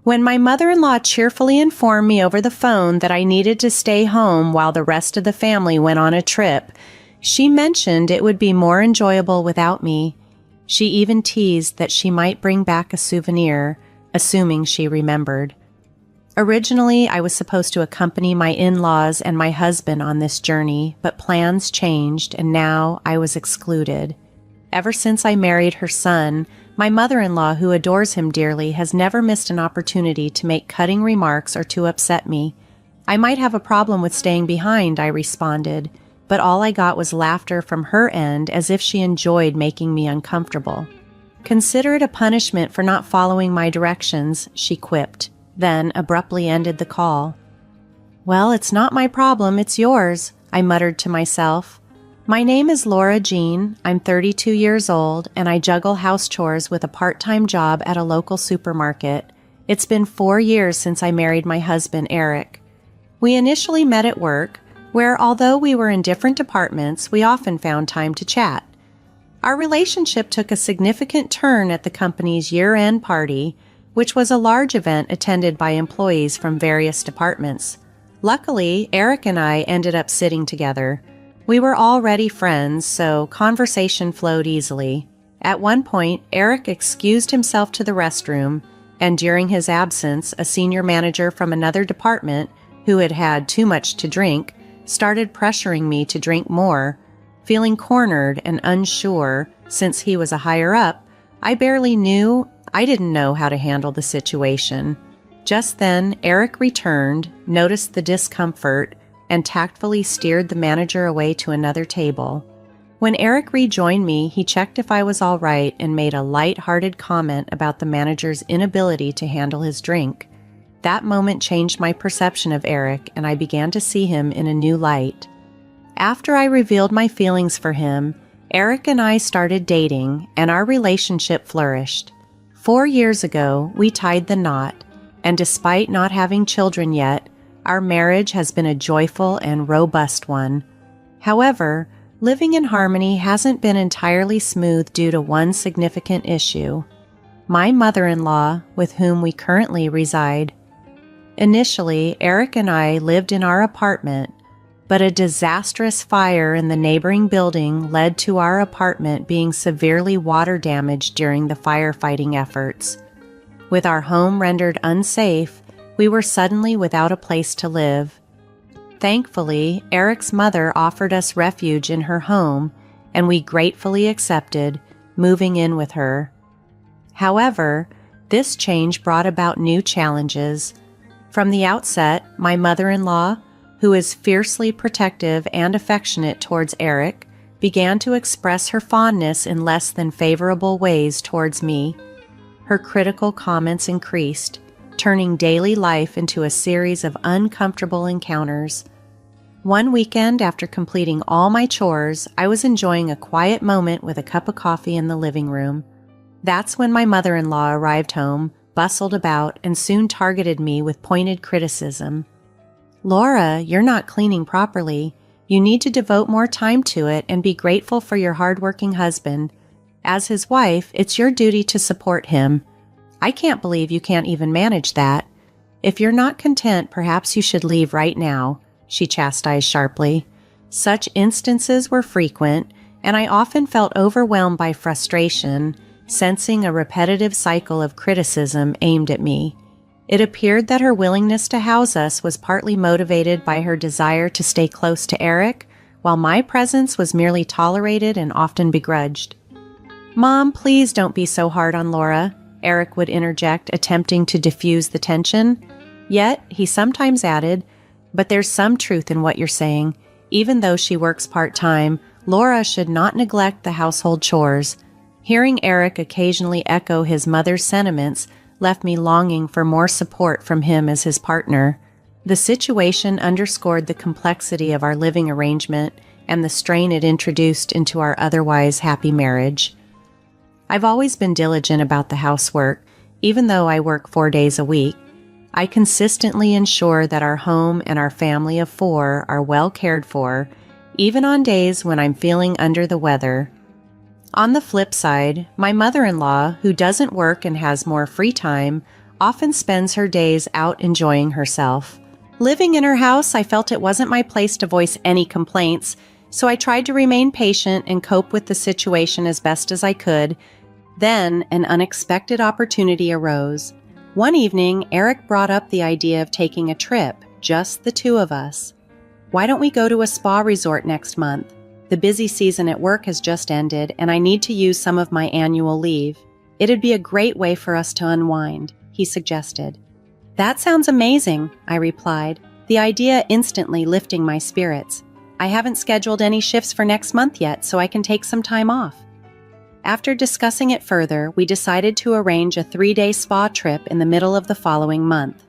When my mother-in-law cheerfully informed me over the phone that I needed to stay home while the rest of the family went on a trip, she mentioned it would be more enjoyable without me. She even teased that she might bring back a souvenir, assuming she remembered. Originally, I was supposed to accompany my in-laws and my husband on this journey, but plans changed and now I was excluded. Ever since I married her son, my mother-in-law, who adores him dearly, has never missed an opportunity to make cutting remarks or to upset me. I might have a problem with staying behind, I responded, but all I got was laughter from her end as if she enjoyed making me uncomfortable. Consider it a punishment for not following my directions, she quipped, then abruptly ended the call. Well, it's not my problem, it's yours, I muttered to myself. My name is Laura Jean, I'm 32 years old, and I juggle house chores with a part-time job at a local supermarket. It's been 4 years since I married my husband, Eric. We initially met at work, where although we were in different departments, we often found time to chat. Our relationship took a significant turn at the company's year-end party, which was a large event attended by employees from various departments. Luckily, Eric and I ended up sitting together. We were already friends, so conversation flowed easily. At one point, Eric excused himself to the restroom, and during his absence, a senior manager from another department, who had had too much to drink, started pressuring me to drink more. Feeling cornered and unsure, since he was a higher up, I didn't know how to handle the situation. Just then, Eric returned, noticed the discomfort, and tactfully steered the manager away to another table. When Eric rejoined me, he checked if I was all right and made a light-hearted comment about the manager's inability to handle his drink. That moment changed my perception of Eric, and I began to see him in a new light. After I revealed my feelings for him, Eric and I started dating, and our relationship flourished. 4 years ago, we tied the knot, and despite not having children yet, our marriage has been a joyful and robust one. However, living in harmony hasn't been entirely smooth due to one significant issue: my mother-in-law, with whom we currently reside. Initially, Eric and I lived in our apartment, but a disastrous fire in the neighboring building led to our apartment being severely water damaged during the firefighting efforts. With our home rendered unsafe, we were suddenly without a place to live. Thankfully, Eric's mother offered us refuge in her home, and we gratefully accepted, moving in with her. However, this change brought about new challenges. From the outset, my mother-in-law, who is fiercely protective and affectionate towards Eric, began to express her fondness in less than favorable ways towards me. Her critical comments increased, turning daily life into a series of uncomfortable encounters. One weekend, after completing all my chores, I was enjoying a quiet moment with a cup of coffee in the living room. That's when my mother-in-law arrived home, bustled about, and soon targeted me with pointed criticism. "Laura, you're not cleaning properly. You need to devote more time to it and be grateful for your hardworking husband. As his wife, it's your duty to support him. I can't believe you can't even manage that. If you're not content, perhaps you should leave right now," she chastised sharply. Such instances were frequent, and I often felt overwhelmed by frustration, sensing a repetitive cycle of criticism aimed at me. It appeared that her willingness to house us was partly motivated by her desire to stay close to Eric, while my presence was merely tolerated and often begrudged. "Mom, please don't be so hard on Laura," Eric would interject, attempting to diffuse the tension. Yet, he sometimes added, "But there's some truth in what you're saying. Even though she works part-time, Laura should not neglect the household chores." Hearing Eric occasionally echo his mother's sentiments left me longing for more support from him as his partner. The situation underscored the complexity of our living arrangement and the strain it introduced into our otherwise happy marriage. I've always been diligent about the housework, even though I work 4 days a week. I consistently ensure that our home and our family of 4 are well cared for, even on days when I'm feeling under the weather. On the flip side, my mother-in-law, who doesn't work and has more free time, often spends her days out enjoying herself. Living in her house, I felt it wasn't my place to voice any complaints, so I tried to remain patient and cope with the situation as best as I could. Then, an unexpected opportunity arose. One evening, Eric brought up the idea of taking a trip, just the two of us. "Why don't we go to a spa resort next month? The busy season at work has just ended, and I need to use some of my annual leave. It'd be a great way for us to unwind," he suggested. "That sounds amazing," I replied, the idea instantly lifting my spirits. "I haven't scheduled any shifts for next month yet, so I can take some time off." After discussing it further, we decided to arrange a 3-day spa trip in the middle of the following month.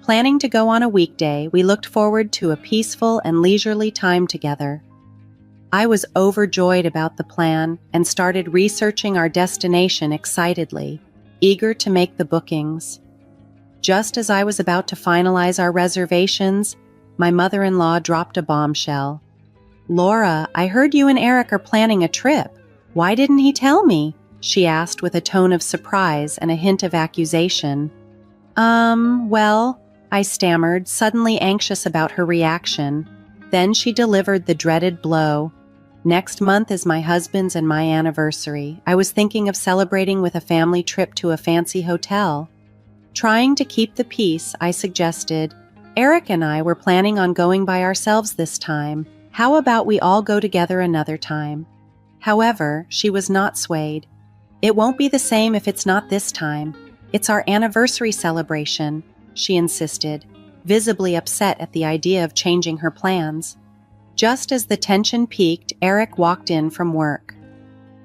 Planning to go on a weekday, we looked forward to a peaceful and leisurely time together. I was overjoyed about the plan and started researching our destination excitedly, eager to make the bookings. Just as I was about to finalize our reservations, my mother-in-law dropped a bombshell. "Laura, I heard you and Eric are planning a trip. Why didn't he tell me?" she asked with a tone of surprise and a hint of accusation. Well, I stammered, suddenly anxious about her reaction. Then she delivered the dreaded blow. "Next month is my husband's and my anniversary. I was thinking of celebrating with a family trip to a fancy hotel." Trying to keep the peace, I suggested, "Eric and I were planning on going by ourselves this time. How about we all go together another time?" However, she was not swayed. "It won't be the same if it's not this time. It's our anniversary celebration," she insisted, visibly upset at the idea of changing her plans. Just as the tension peaked, Eric walked in from work.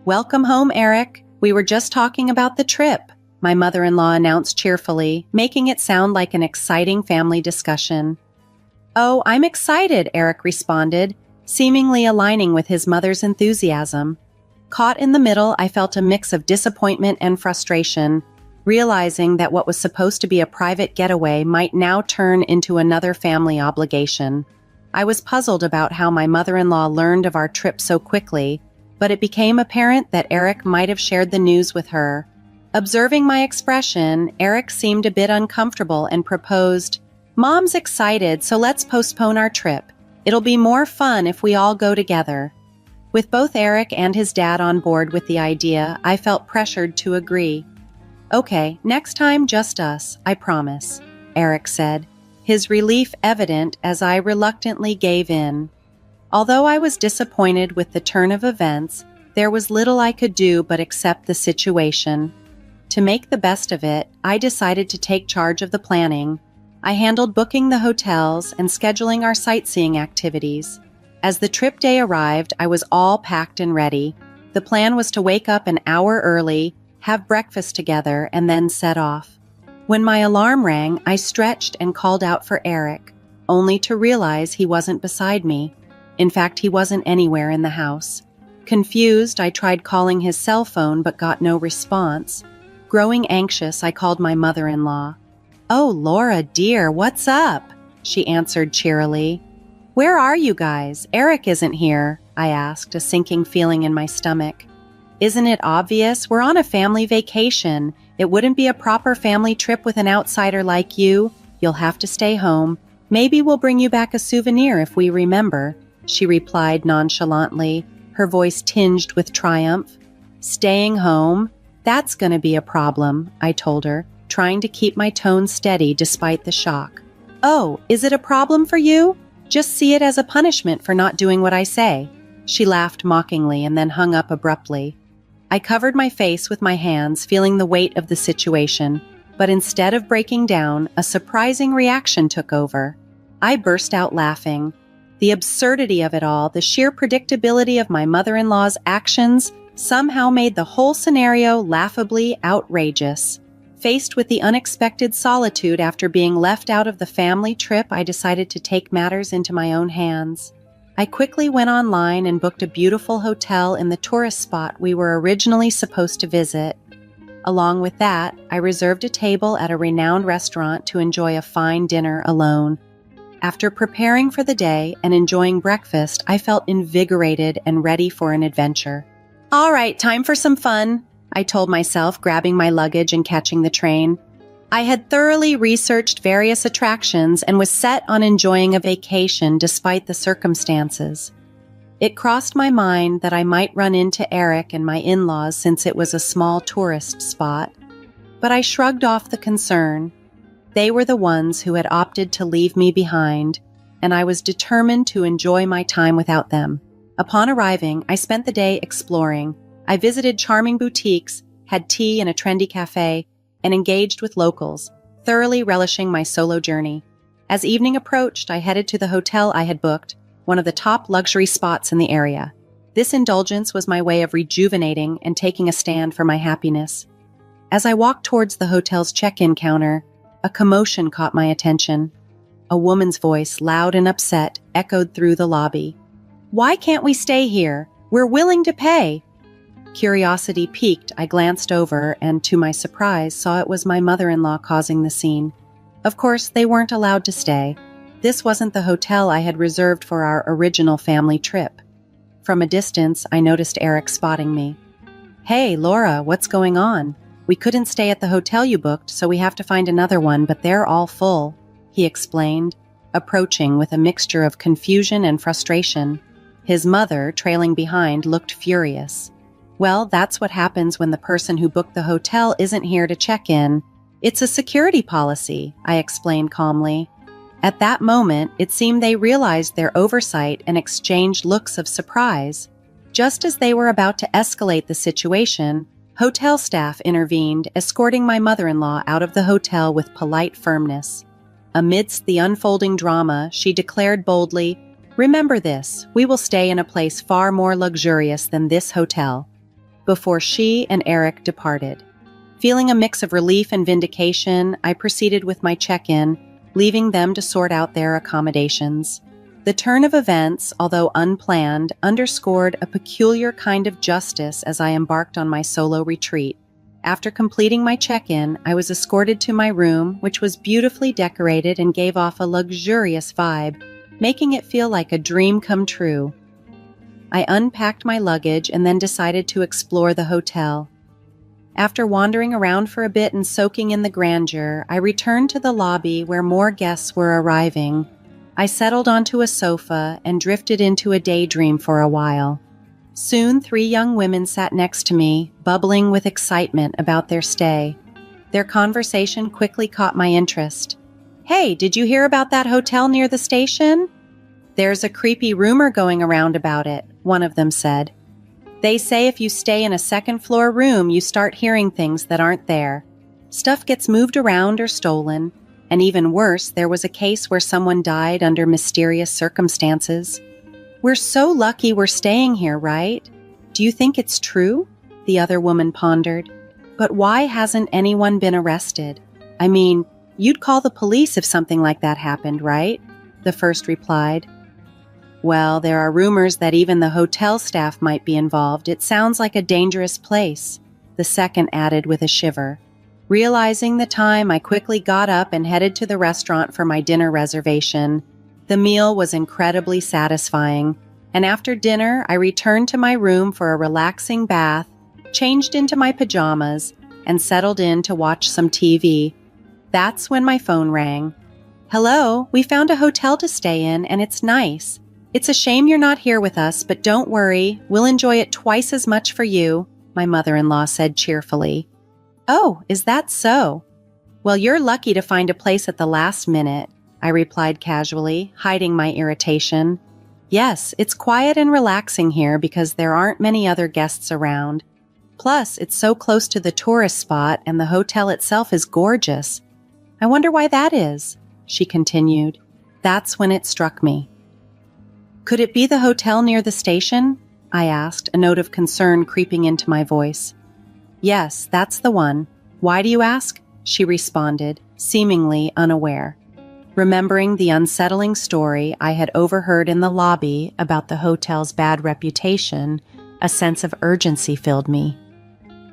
"Welcome home, Eric. We were just talking about the trip," my mother-in-law announced cheerfully, making it sound like an exciting family discussion. "Oh, I'm excited," Eric responded, seemingly aligning with his mother's enthusiasm. Caught in the middle, I felt a mix of disappointment and frustration, realizing that what was supposed to be a private getaway might now turn into another family obligation. I was puzzled about how my mother-in-law learned of our trip so quickly, but it became apparent that Eric might have shared the news with her. Observing my expression, Eric seemed a bit uncomfortable and proposed, "Mom's excited, so let's postpone our trip. It'll be more fun if we all go together." With both Eric and his dad on board with the idea, I felt pressured to agree. "Okay, next time just us, I promise," Eric said, his relief evident as I reluctantly gave in. Although I was disappointed with the turn of events, there was little I could do but accept the situation. To make the best of it, I decided to take charge of the planning. I handled booking the hotels and scheduling our sightseeing activities. As the trip day arrived, I was all packed and ready. The plan was to wake up an hour early, have breakfast together, and then set off. When my alarm rang, I stretched and called out for Eric, only to realize he wasn't beside me. In fact, he wasn't anywhere in the house. Confused, I tried calling his cell phone but got no response. Growing anxious, I called my mother-in-law. "Oh, Laura, dear, what's up?" she answered cheerily. "Where are you guys? Eric isn't here," I asked, a sinking feeling in my stomach. "Isn't it obvious? We're on a family vacation. It wouldn't be a proper family trip with an outsider like you. You'll have to stay home. Maybe we'll bring you back a souvenir if we remember," she replied nonchalantly, her voice tinged with triumph. "Staying home? That's gonna be a problem," I told her, trying to keep my tone steady despite the shock. "Oh, is it a problem for you? Just see it as a punishment for not doing what I say." She laughed mockingly and then hung up abruptly. I covered my face with my hands, feeling the weight of the situation, but instead of breaking down, a surprising reaction took over. I burst out laughing. The absurdity of it all, the sheer predictability of my mother-in-law's actions, somehow made the whole scenario laughably outrageous. Faced with the unexpected solitude after being left out of the family trip, I decided to take matters into my own hands. I quickly went online and booked a beautiful hotel in the tourist spot we were originally supposed to visit. Along with that, I reserved a table at a renowned restaurant to enjoy a fine dinner alone. After preparing for the day and enjoying breakfast, I felt invigorated and ready for an adventure. "All right, time for some fun," I told myself, grabbing my luggage and catching the train. I had thoroughly researched various attractions and was set on enjoying a vacation despite the circumstances. It crossed my mind that I might run into Eric and my in-laws since it was a small tourist spot, but I shrugged off the concern. They were the ones who had opted to leave me behind, and I was determined to enjoy my time without them. Upon arriving, I spent the day exploring. I visited charming boutiques, had tea in a trendy cafe, and engaged with locals, thoroughly relishing my solo journey. As evening approached, I headed to the hotel I had booked, one of the top luxury spots in the area. This indulgence was my way of rejuvenating and taking a stand for my happiness. As I walked towards the hotel's check-in counter, a commotion caught my attention. A woman's voice, loud and upset, echoed through the lobby. "Why can't we stay here? We're willing to pay." Curiosity piqued, I glanced over and, to my surprise, saw it was my mother-in-law causing the scene. Of course, they weren't allowed to stay. This wasn't the hotel I had reserved for our original family trip. From a distance, I noticed Eric spotting me. "Hey, Laura, what's going on? We couldn't stay at the hotel you booked, so we have to find another one, but they're all full," he explained, approaching with a mixture of confusion and frustration. His mother, trailing behind, looked furious. "Well, that's what happens when the person who booked the hotel isn't here to check in. It's a security policy," I explained calmly. At that moment, it seemed they realized their oversight and exchanged looks of surprise. Just as they were about to escalate the situation, hotel staff intervened, escorting my mother-in-law out of the hotel with polite firmness. Amidst the unfolding drama, she declared boldly, "Remember this, we will stay in a place far more luxurious than this hotel," before she and Eric departed. Feeling a mix of relief and vindication, I proceeded with my check-in, leaving them to sort out their accommodations. The turn of events, although unplanned, underscored a peculiar kind of justice as I embarked on my solo retreat. After completing my check-in, I was escorted to my room, which was beautifully decorated and gave off a luxurious vibe, making it feel like a dream come true. I unpacked my luggage and then decided to explore the hotel. After wandering around for a bit and soaking in the grandeur, I returned to the lobby where more guests were arriving. I settled onto a sofa and drifted into a daydream for a while. Soon, 3 young women sat next to me, bubbling with excitement about their stay. Their conversation quickly caught my interest. "Hey, did you hear about that hotel near the station?" "There's a creepy rumor going around about it," one of them said. "They say if you stay in a second-floor room, you start hearing things that aren't there. Stuff gets moved around or stolen. And even worse, there was a case where someone died under mysterious circumstances. We're so lucky we're staying here, right? Do you think it's true?" the other woman pondered. "But why hasn't anyone been arrested? I mean, you'd call the police if something like that happened, right?" the first replied. "Well, there are rumors that even the hotel staff might be involved. It sounds like a dangerous place," the second added with a shiver. Realizing the time, I quickly got up and headed to the restaurant for my dinner reservation. The meal was incredibly satisfying, and after dinner, I returned to my room for a relaxing bath, changed into my pajamas, and settled in to watch some TV. That's when my phone rang. "Hello, we found a hotel to stay in, and it's nice. It's a shame you're not here with us, but don't worry, we'll enjoy it twice as much for you," my mother-in-law said cheerfully. "Oh, is that so? Well, you're lucky to find a place at the last minute," I replied casually, hiding my irritation. "Yes, it's quiet and relaxing here because there aren't many other guests around. Plus, it's so close to the tourist spot and the hotel itself is gorgeous. I wonder why that is," she continued. That's when it struck me. "Could it be the hotel near the station?" I asked, a note of concern creeping into my voice. "Yes, that's the one. Why do you ask?" she responded, seemingly unaware. Remembering the unsettling story I had overheard in the lobby about the hotel's bad reputation, a sense of urgency filled me.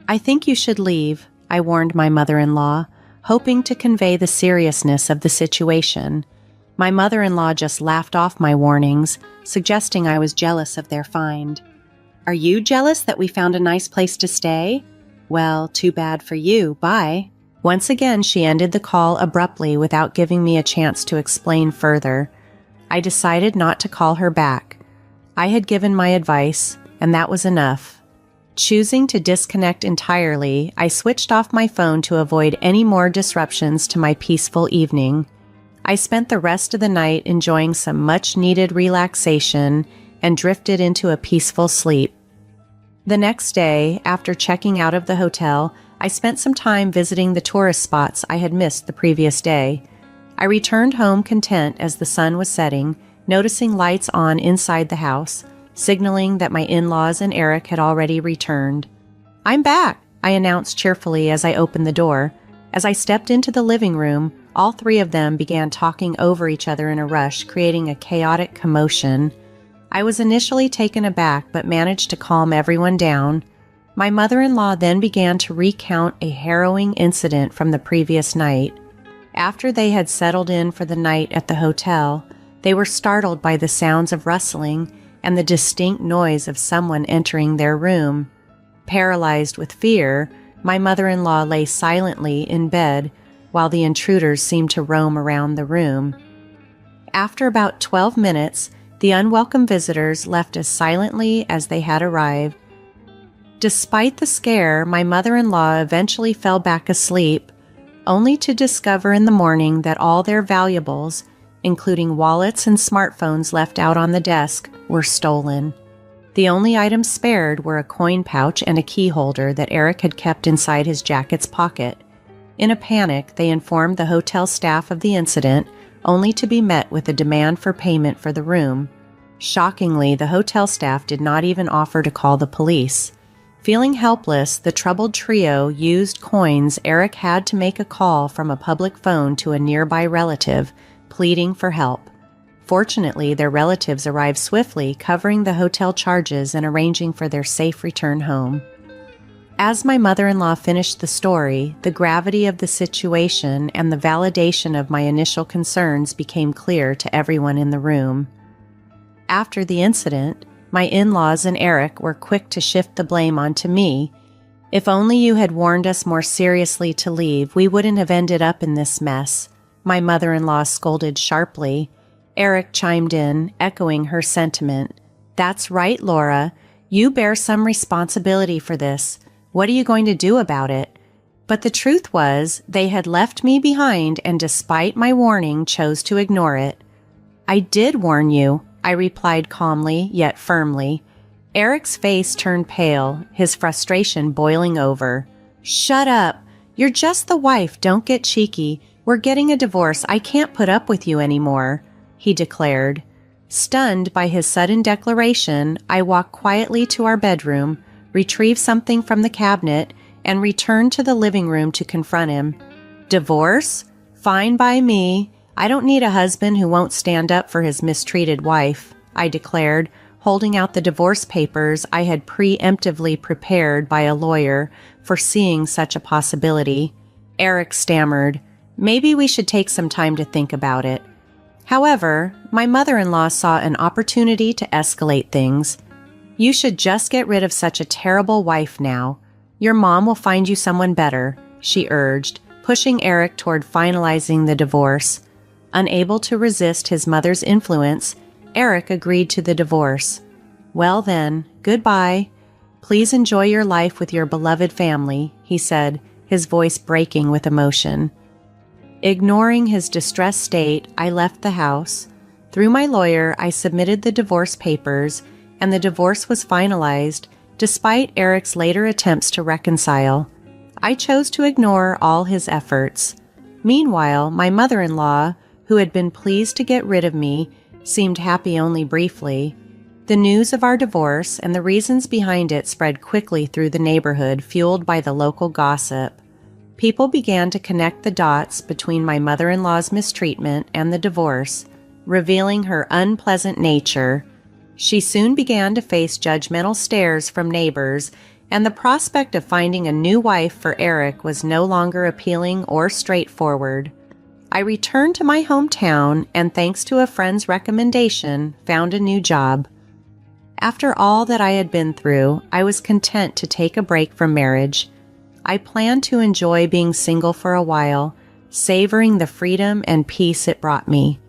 "I think you should leave," I warned my mother-in-law, hoping to convey the seriousness of the situation. My mother-in-law just laughed off my warnings, suggesting I was jealous of their find. "Are you jealous that we found a nice place to stay? Well, too bad for you. Bye," Once again, she ended the call abruptly without giving me a chance to explain further. I decided not to call her back. I had given my advice, and that was enough. Choosing to disconnect entirely, I switched off my phone to avoid any more disruptions to my peaceful evening. I spent the rest of the night enjoying some much-needed relaxation and drifted into a peaceful sleep. The next day, after checking out of the hotel, I spent some time visiting the tourist spots I had missed the previous day. I returned home content as the sun was setting, noticing lights on inside the house, signaling that my in-laws and Eric had already returned. "I'm back," I announced cheerfully as I opened the door. As I stepped into the living room, all three of them began talking over each other in a rush, creating a chaotic commotion. I was initially taken aback but managed to calm everyone down. My mother-in-law then began to recount a harrowing incident from the previous night. After they had settled in for the night at the hotel, they were startled by the sounds of rustling and the distinct noise of someone entering their room. Paralyzed with fear, my mother-in-law lay silently in bed while the intruders seemed to roam around the room. After about 12 minutes, the unwelcome visitors left as silently as they had arrived. Despite the scare, my mother-in-law eventually fell back asleep, only to discover in the morning that all their valuables, including wallets and smartphones left out on the desk, were stolen. The only items spared were a coin pouch and a key holder that Eric had kept inside his jacket's pocket. In a panic, they informed the hotel staff of the incident, only to be met with a demand for payment for the room. Shockingly, the hotel staff did not even offer to call the police. Feeling helpless, the troubled trio used coins. Eric had to make a call from a public phone to a nearby relative, pleading for help. Fortunately, their relatives arrived swiftly, covering the hotel charges and arranging for their safe return home. As my mother-in-law finished the story, the gravity of the situation and the validation of my initial concerns became clear to everyone in the room. After the incident, my in-laws and Eric were quick to shift the blame onto me. "If only you had warned us more seriously to leave, we wouldn't have ended up in this mess," my mother-in-law scolded sharply. Eric chimed in, echoing her sentiment. "That's right, Laura. You bear some responsibility for this. What are you going to do about it?" But the truth was, they had left me behind and despite my warning, chose to ignore it. "I did warn you," I replied calmly, yet firmly. Eric's face turned pale, his frustration boiling over. "Shut up. You're just the wife. Don't get cheeky. We're getting a divorce. I can't put up with you anymore," he declared. Stunned by his sudden declaration, I walked quietly to our bedroom, retrieved something from the cabinet, and returned to the living room to confront him. "Divorce? Fine by me. I don't need a husband who won't stand up for his mistreated wife," I declared, holding out the divorce papers I had preemptively prepared by a lawyer, foreseeing such a possibility. Eric stammered, "Maybe we should take some time to think about it." However, my mother-in-law saw an opportunity to escalate things. "You should just get rid of such a terrible wife now. Your mom will find you someone better," she urged, pushing Eric toward finalizing the divorce. Unable to resist his mother's influence, Eric agreed to the divorce. "Well then, goodbye. Please enjoy your life with your beloved family," he said, his voice breaking with emotion. Ignoring his distressed state, I left the house. Through my lawyer, I submitted the divorce papers, and the divorce was finalized, despite Eric's later attempts to reconcile. I chose to ignore all his efforts. Meanwhile, my mother-in-law, who had been pleased to get rid of me, seemed happy only briefly. The news of our divorce and the reasons behind it spread quickly through the neighborhood, fueled by the local gossip. People began to connect the dots between my mother-in-law's mistreatment and the divorce, revealing her unpleasant nature. She soon began to face judgmental stares from neighbors, and the prospect of finding a new wife for Eric was no longer appealing or straightforward. I returned to my hometown and, thanks to a friend's recommendation, found a new job. After all that I had been through, I was content to take a break from marriage. I plan to enjoy being single for a while, savoring the freedom and peace it brought me.